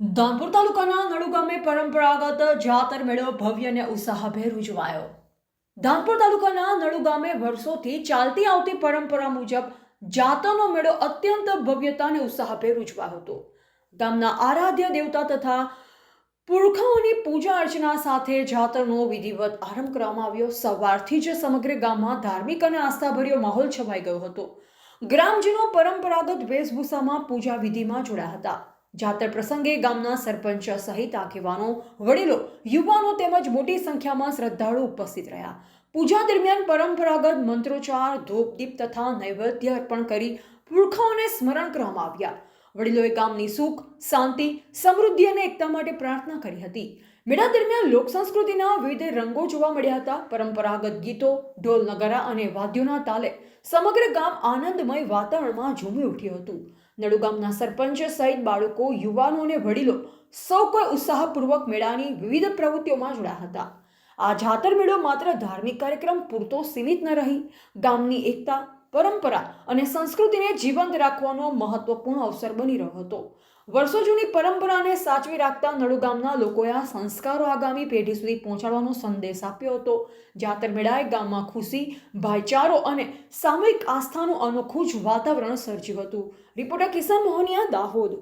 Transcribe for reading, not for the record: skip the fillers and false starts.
ધાનપુર તાલુકાના નડુ ગામે પરંપરાગત જાતર મેળો ભવ્ય અને ઉત્સાહભેર ઉજવાયો. ધાનપુર તાલુકાના નડુ ગામે વર્ષોથી ચાલતી આવતી પરંપરા મુજબ જાતરનો મેળો અત્યંત ભવ્યતા અને ઉત્સાહભેર ઉજવાયો હતો. ગામના આરાધ્ય દેવતા તથા પુરખાઓની પૂજા અર્ચના સાથે જાતરનો વિધિવત આરંભ કરવામાં આવ્યો. સવારથી જ સમગ્ર ગામમાં ધાર્મિક અને આસ્થાભર્યો માહોલ છવાઈ ગયો હતો. ગ્રામજનો પરંપરાગત વેશભૂષામાં પૂજા વિધિમાં જોડાયા હતા. જાતર પ્રસંગે ગામના સરપંચ સહિત આગેવાનો, વડીલો, યુવાનો તેમજ મોટી સંખ્યામાં શ્રદ્ધાળુ ઉપસ્થિત રહ્યા. પૂજા દરમિયાન પરંપરાગત મંત્રોચ્ચાર, ધૂપ, દીપ તથા નૈવેદ્ય અર્પણ કરી પુરખાઓને સ્મરણ કરવામાં આવ્યા. વડીલોએ ગામની સુખ, શાંતિ, સમૃદ્ધિ અને એકતા માટે પ્રાર્થના કરી હતી. મેળા દરમિયાન લોક સંસ્કૃતિના વિવિધ રંગો જોવા મળ્યા હતા. પરંપરાગત ગીતો, ઢોલ, નગારા અને વાદ્યોના તાલે સમગ્ર ગામ આનંદમય વાતાવરણમાં ઝૂમી ઉઠ્યું હતું. નડુ ગામના સરપંચ સહિત બાળકો, યુવાનો અને વડીલો સૌ કોઈ ઉત્સાહપૂર્વક મેળાની વિવિધ પ્રવૃત્તિઓમાં જોડાયા હતા. આ જાતર મેળો માત્ર ધાર્મિક કાર્યક્રમ પૂરતો સીમિત ન રહી ગામની એકતા, પરંપરા અને સંસ્કૃતિને જીવંત રાખવાનો મહત્વપૂર્ણ અવસર બની રહ્યો હતો. વર્ષો જૂની પરંપરાને સાચવી રાખતા નડુ ગામના લોકોએ આ સંસ્કારો આગામી પેઢી સુધી પહોંચાડવાનો સંદેશ આપ્યો હતો. જાતર મેળાએ ગામમાં ખુશી, ભાઈચારો અને સામૂહિક આસ્થાનું અનોખું જ વાતાવરણ સર્જ્યું હતું. રિપોર્ટર કિશન મોહનિયા, દાહોદ.